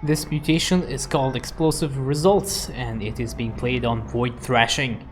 This mutation is called Explosive Results, and it is being played on Void Thrashing.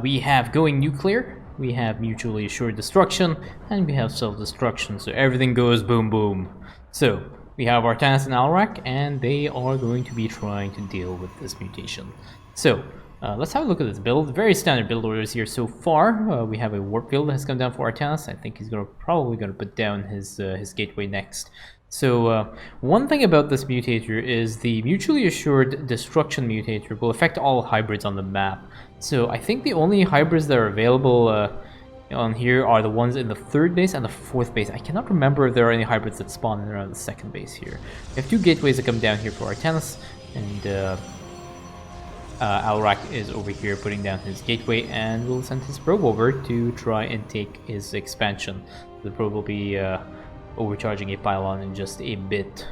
We have Going Nuclear, we have Mutually Assured Destruction, and we have Self-Destruction, so everything goes boom boom. So, we have Artanis and Alarak, and they are going to be trying to deal with this mutation. So, let's have a look at this build. Very standard build orders here so far. We have a Warp Field that has come down for Artanis. I think he's probably going to put down his Gateway next. So, one thing about this mutator is the Mutually Assured Destruction mutator will affect all hybrids on the map. So, I think the only hybrids that are available on here are the ones in the 3rd base and the 4th base. I cannot remember if there are any hybrids that spawn in around the 2nd base here. We have 2 gateways that come down here for Artanis, and Alarak is over here putting down his gateway, and will send his probe over to try and take his expansion. The probe will be overcharging a pylon in just a bit.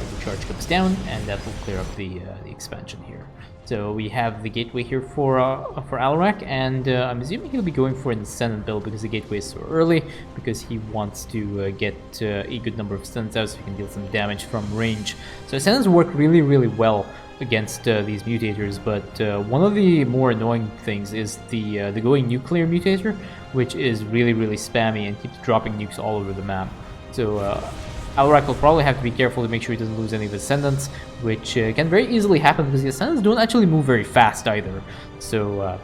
Overcharge comes down, and that will clear up the expansion here. So we have the gateway here for Alarak, and I'm assuming he'll be going for an Ascendant build because the gateway is so early, because he wants to get a good number of Ascendants out so he can deal some damage from range. So Ascendants work really, really well against these mutators, but one of the more annoying things is the Going Nuclear mutator, which is really, really spammy and keeps dropping nukes all over the map. So Alarak will probably have to be careful to make sure he doesn't lose any of his Ascendants, which can very easily happen because the Ascendants don't actually move very fast either. So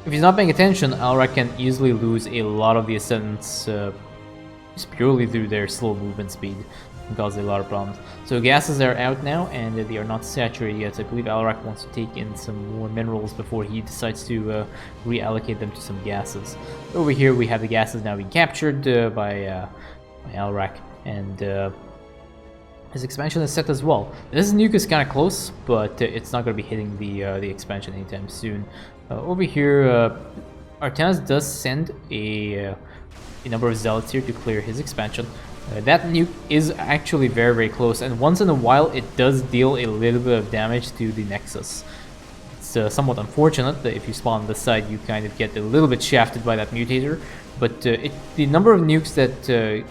if he's not paying attention, Alarak can easily lose a lot of the Ascendants just purely through their slow movement speed. Can cause a lot of problems. So gases are out now, and they are not saturated yet. So I believe Alarak wants to take in some more minerals before he decides to reallocate them to some gases. Over here we have the gases now being captured by Alarak, and his expansion is set as well. This nuke is kind of close, but it's not going to be hitting the expansion anytime soon. Over here, Artanis does send a number of zealots here to clear his expansion. That nuke is actually very, very close, and once in a while it does deal a little bit of damage to the Nexus. It's somewhat unfortunate that if you spawn on this side you kind of get a little bit shafted by that mutator, but the number of nukes that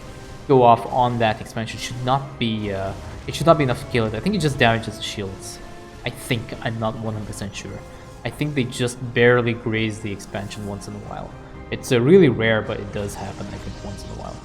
go off on that expansion should not be enough to kill it. I think it just damages the shields. I think, I'm not 100% sure. I think they just barely graze the expansion once in a while. It's really rare, but it does happen, I think, once in a while.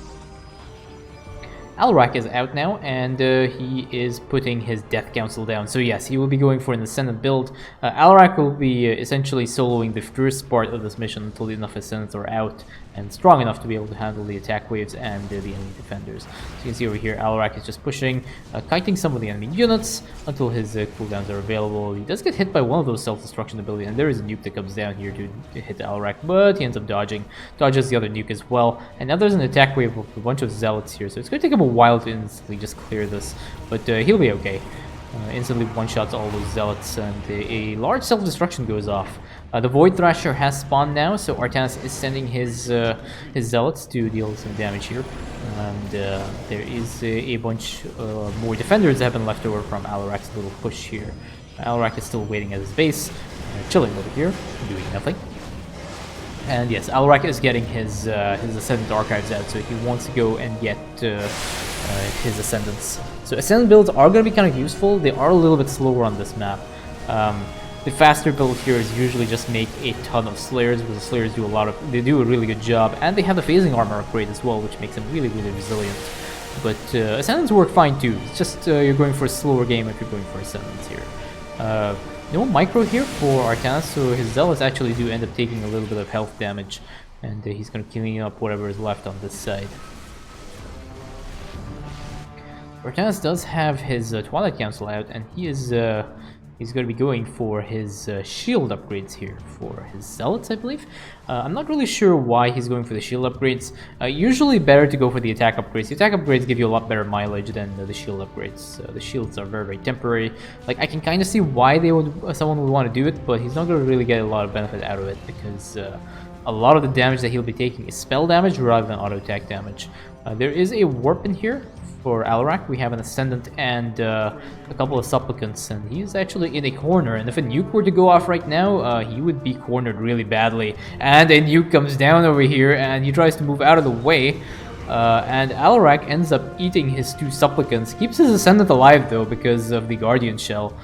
Alarak is out now, and he is putting his Death Council down. So yes, he will be going for an Ascendant build. Alarak will be essentially soloing the first part of this mission until enough Ascendants are out and strong enough to be able to handle the attack waves and the enemy defenders. So you can see over here, Alarak is just pushing, kiting some of the enemy units until his cooldowns are available. He does get hit by one of those self-destruction abilities, and there is a nuke that comes down here to hit Alarak, but he ends up dodges the other nuke as well. And now there's an attack wave of a bunch of zealots here, so it's going to take him a while to instantly just clear this, but he'll be okay. Instantly one-shots all those zealots, and a large self-destruction goes off. The Void Thrasher has spawned now, so Artanis is sending his zealots to deal some damage here. And there is a bunch more defenders that have been left over from Alarak's little push here. Alarak is still waiting at his base, chilling over here, doing nothing. And yes, Alarak is getting his Ascendant Archives out, so he wants to go and get his Ascendants. So Ascendant builds are going to be kind of useful. They are a little bit slower on this map. The faster build here is usually just make a ton of Slayers, because the Slayers do a really good job, and they have the phasing armor upgrade as well, which makes them really, really resilient. But Ascendants work fine too. It's just you're going for a slower game if you're going for Ascendants here. No micro here for Artanis, so his Zealots actually do end up taking a little bit of health damage, and he's going to clean up whatever is left on this side. Artanis does have his Twilight Council out, and he's going to be going for his shield upgrades here for his Zealots, I believe. I'm not really sure why he's going for the shield upgrades. Usually better to go for the attack upgrades. The attack upgrades give you a lot better mileage than the shield upgrades. The shields are very, very temporary. Like, I can kind of see why someone would want to do it, but he's not going to really get a lot of benefit out of it, because a lot of the damage that he'll be taking is spell damage rather than auto attack damage. There is a warp in here for Alarak. We have an Ascendant and a couple of Supplicants, and he's actually in a corner, and if a nuke were to go off right now, he would be cornered really badly. And a nuke comes down over here, and he tries to move out of the way. And Alarak ends up eating his 2 supplicants. Keeps his Ascendant alive though because of the Guardian Shell.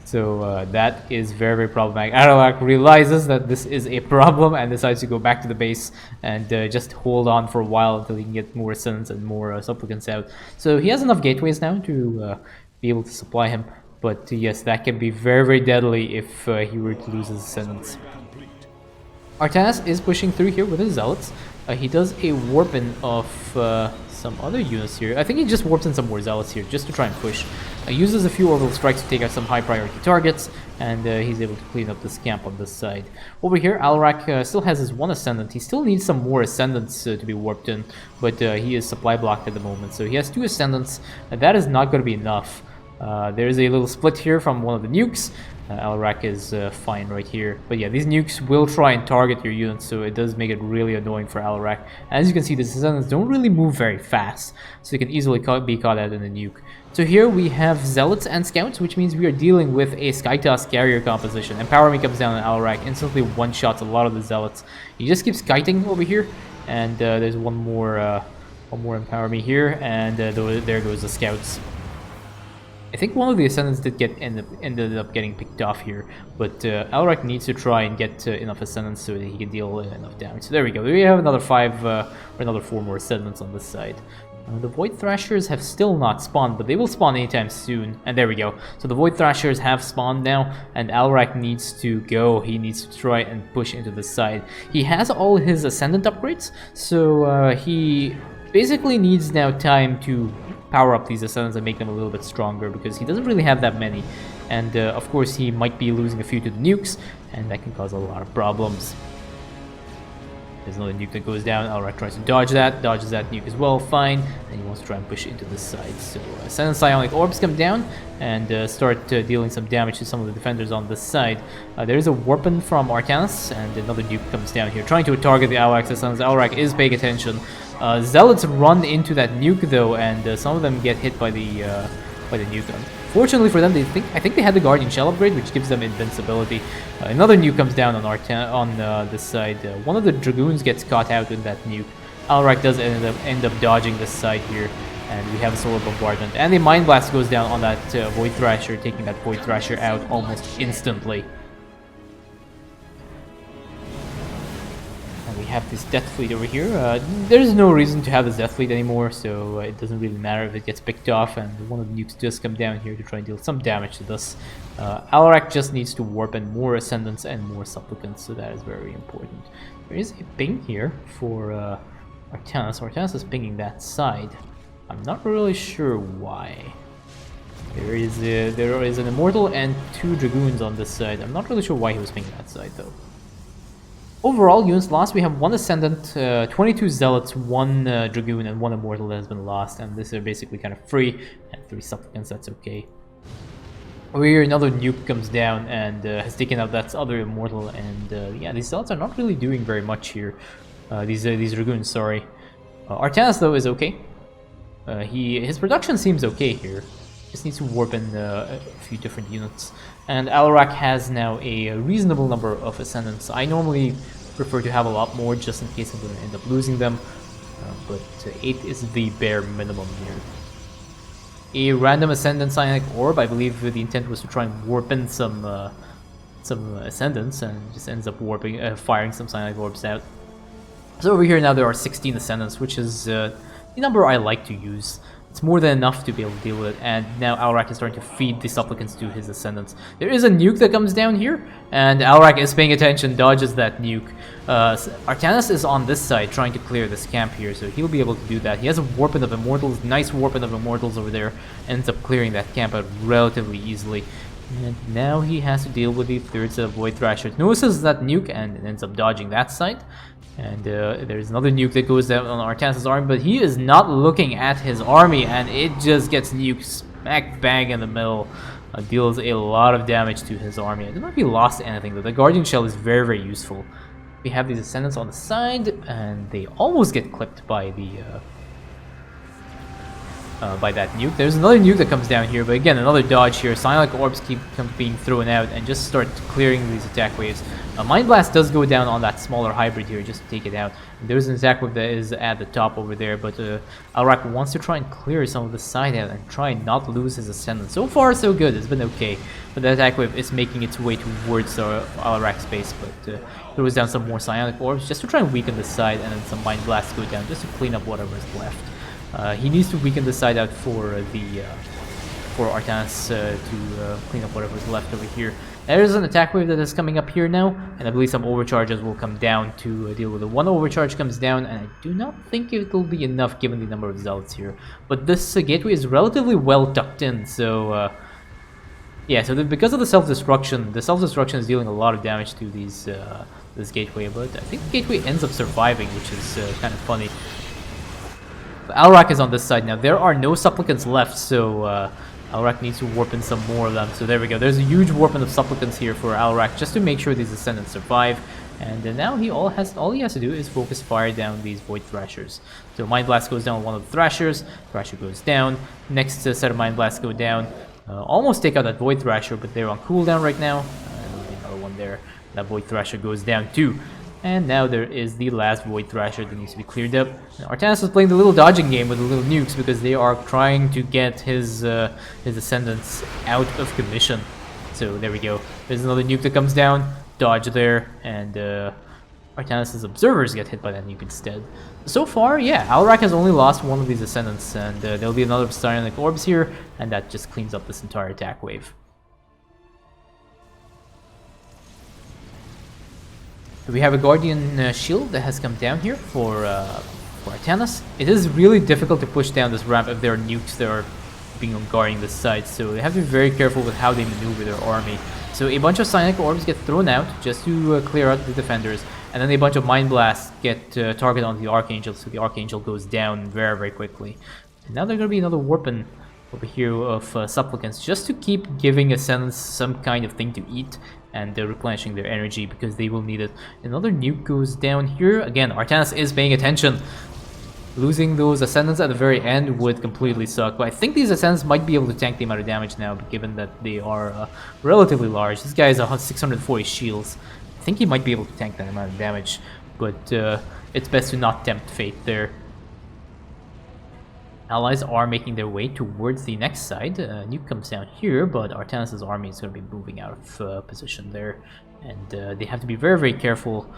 So that is very, very problematic. Alarak realizes that this is a problem and decides to go back to the base and just hold on for a while until he can get more Ascendants and more Supplicants out. So he has enough gateways now to be able to supply him. But yes, that can be very, very deadly if he were to lose his Ascendants. Artanis is pushing through here with his Zealots. He does a warp in of some other units here. I think he just warps in some more Zealots here just to try and push. Uses a few orbital strikes to take out some high priority targets, and he's able to clean up this camp on this side. Over here, Alarak still has his 1 Ascendant. He still needs some more Ascendants to be warped in, but he is supply blocked at the moment. So he has 2 Ascendants, and that is not going to be enough. There's a little split here from one of the nukes. Alarak is fine right here. But yeah, these nukes will try and target your units, so it does make it really annoying for Alarak. As you can see, the Ascendants don't really move very fast, so they can easily be caught out in the nuke. So here we have Zealots and Scouts, which means we are dealing with a Skytoss carrier composition. Empower Me comes down on Alarak, instantly one-shots a lot of the Zealots. He just keeps kiting over here, and there's one more Empower Me here, and there goes the Scouts. I think one of the Ascendants did ended up getting picked off here, but Alarak needs to try and get enough Ascendants so that he can deal enough damage. So there we go. We have another 5 or another 4 more Ascendants on this side. The Void Thrashers have still not spawned, but they will spawn anytime soon. And there we go. So the Void Thrashers have spawned now, and Alarak needs to go. He needs to try and push into the side. He has all his Ascendant upgrades, so he basically needs now time to power up these Ascendants and make them a little bit stronger, because he doesn't really have that many. And of course he might be losing a few to the nukes, and that can cause a lot of problems. There's another nuke that goes down. Alarak tries to dodge that, dodges that nuke as well, fine, and he wants to try and push into this side. So Ascendant Psionic Orbs come down and start dealing some damage to some of the defenders on this side. There is a Warpen from Artanis, and another nuke comes down here, trying to target the Alarak's Ascendants. Alarak is paying attention. Zealots run into that nuke though, and some of them get hit by the nuke gun. Fortunately for them, I think they had the Guardian Shell upgrade, which gives them invincibility. Another nuke comes down on this side. One of the Dragoons gets caught out in that nuke. Alarak does end up dodging this side here, and we have a Solar Bombardment. And the Mind Blast goes down on that Void Thrasher, taking that Void Thrasher out almost instantly. And we have this Death Fleet over here. There's no reason to have this Death Fleet anymore, so it doesn't really matter if it gets picked off, and one of the nukes does come down here to try and deal some damage to this. Alarak just needs to warp in more Ascendants and more Supplicants, so that is very important. There is a ping here for Artanis. Artanis is pinging that side. I'm not really sure why. There is an Immortal and 2 Dragoons on this side. I'm not really sure why he was pinging that side though. Overall, units lost, we have 1 Ascendant, 22 Zealots, 1 Dragoon, and 1 Immortal that has been lost, and these are basically kind of free, and 3 Supplicants, that's okay. Over here, another nuke comes down and has taken out that other Immortal, and yeah, these Zealots are not really doing very much here. These Dragoons, sorry. Artanis, though, is okay. His production seems okay here. Just needs to warp in a few different units. And Alarak has now a reasonable number of Ascendants. I normally prefer to have a lot more just in case I'm going to end up losing them. But 8 is the bare minimum here. A random Ascendant Psionic Orb. I believe the intent was to try and warp in some Ascendants, and just ends up firing some Psionic Orbs out. So over here now there are 16 Ascendants, which is the number I like to use. It's more than enough to be able to deal with it, and now Alarak is starting to feed the Supplicants to his Ascendants. There is a nuke that comes down here, and Alarak is paying attention, dodges that nuke. Artanis is on this side trying to clear this camp here, so he'll be able to do that. He has a Warpen of Immortals, nice Warpen of Immortals over there, ends up clearing that camp out relatively easily. And now he has to deal with the 3rd set of Void Thrashers. Notices that nuke and ends up dodging that side. And there's another nuke that goes down on Artanis' army, but he is not looking at his army, and it just gets nuked smack bang in the middle. Deals a lot of damage to his army. I don't know if he lost anything, though. The Guardian Shell is very, very useful. We have these Ascendants on the side, and they almost get clipped by the by that nuke. There's another nuke that comes down here, but again, another dodge here. Psionic Orbs keep being thrown out and just start clearing these attack waves. Mind Blast does go down on that smaller hybrid here, just to take it out. There's an attack wave that is at the top over there, but Alarak wants to try and clear some of the side out and try and not lose his Ascendant. So far, so good. It's been okay, but the attack wave is making its way towards Alarak's base, but throws down some more Psionic Orbs just to try and weaken the side, and then some Mind Blasts go down just to clean up whatever is left. He needs to weaken the side out for Artanis to clean up whatever is left over here. There's an attack wave that is coming up here now, and I believe some overcharges will come down to deal with it. One overcharge comes down, and I do not think it will be enough given the number of zealots here. But this gateway is relatively well tucked in, so yeah. So because of the self-destruction is dealing a lot of damage to these this gateway. But I think the gateway ends up surviving, which is kind of funny. Alarak is on this side now. There are no supplicants left, so Alarak needs to warp in some more of them. So there we go. There's a huge warping of supplicants here for Alarak just to make sure these Ascendants survive. And now all he has to do is focus fire down these Void Thrashers. So Mind Blast goes down on one of the Thrashers. Thrasher goes down. Next set of Mind Blasts go down. Almost take out that Void Thrasher, but they're on cooldown right now. There'll be another one there. That Void Thrasher goes down too. And now there is the last Void Thrasher that needs to be cleared up. Now, Artanis is playing the little dodging game with the little nukes because they are trying to get his Ascendants out of commission. So there we go. There's another nuke that comes down. Dodge there, and Artanis' observers get hit by that nuke instead. So far, yeah, Alarak has only lost one of these Ascendants, and there'll be another Psionic Orbs here, and that just cleans up this entire attack wave. We have a Guardian Shield that has come down here for Artanis. It is really difficult to push down this ramp if there are nukes that are being guarding this side, so they have to be very careful with how they maneuver their army. So a bunch of Psionic Orbs get thrown out just to clear out the defenders, and then a bunch of Mind Blasts get targeted on the Archangel, so the Archangel goes down very, very quickly. And now there's going to be another warping over here of Supplicants just to keep giving Ascendants some kind of thing to eat, and they're replenishing their energy because they will need it. Another nuke goes down here. Again, Artanis is paying attention. Losing those Ascendants at the very end would completely suck, but I think these Ascendants might be able to tank the amount of damage now, given that they are relatively large. This guy has 640 shields. I think he might be able to tank that amount of damage, but it's best to not tempt fate there. Allies are making their way towards the next side. Nuke comes down here, but Artanis' army is going to be moving out of position there. And they have to be very, very careful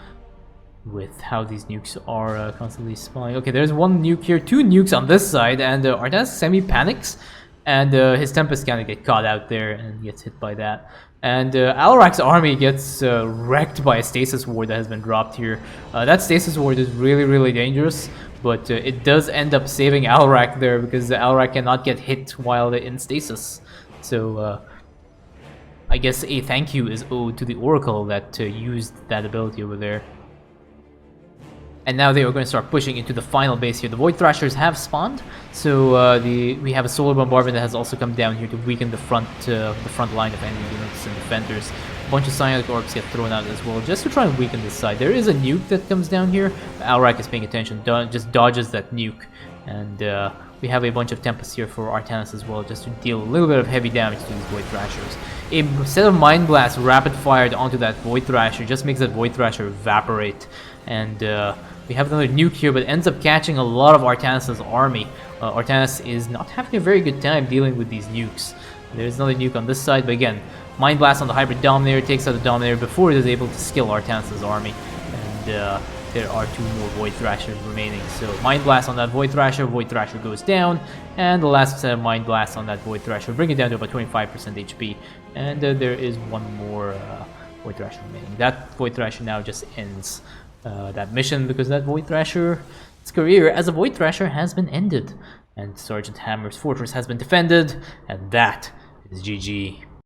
with how these nukes are constantly spawning. Okay, there's one nuke here, two nukes on this side, and Artanis semi-panics, and his Tempest kind of get caught out there and gets hit by that. And Alarak's army gets wrecked by a Stasis Ward that has been dropped here. That Stasis Ward is really, really dangerous, but it does end up saving Alarak there because Alarak cannot get hit while in stasis. So I guess a thank you is owed to the Oracle that used that ability over there. And now they are going to start pushing into the final base here. The Void Thrashers have spawned, so we have a Solar Bombardment that has also come down here to weaken the front line of enemy units and defenders. A bunch of Psionic Orbs get thrown out as well, just to try and weaken this side. There is a nuke that comes down here. Alarak is paying attention, just dodges that nuke. And we have a bunch of Tempests here for Artanis as well, just to deal a little bit of heavy damage to these Void Thrashers. A set of Mind Blasts rapid fired onto that Void Thrasher just makes that Void Thrasher evaporate. And we have another nuke here, but ends up catching a lot of Artanis' army. Artanis is not having a very good time dealing with these nukes. There's another nuke on this side, but again, Mind Blast on the Hybrid Dominator takes out the Dominator before it is able to skill Artanis' army. And there are two more Void Thrashers remaining. So Mind Blast on that Void Thrasher goes down, and the last set of Mind Blasts on that Void Thrasher bring it down to about 25% HP. And there is one more Void Thrasher remaining. That Void Thrasher now just ends that mission because that Void Thrasher's career as a Void Thrasher has been ended. And Sergeant Hammer's fortress has been defended, and that is GG.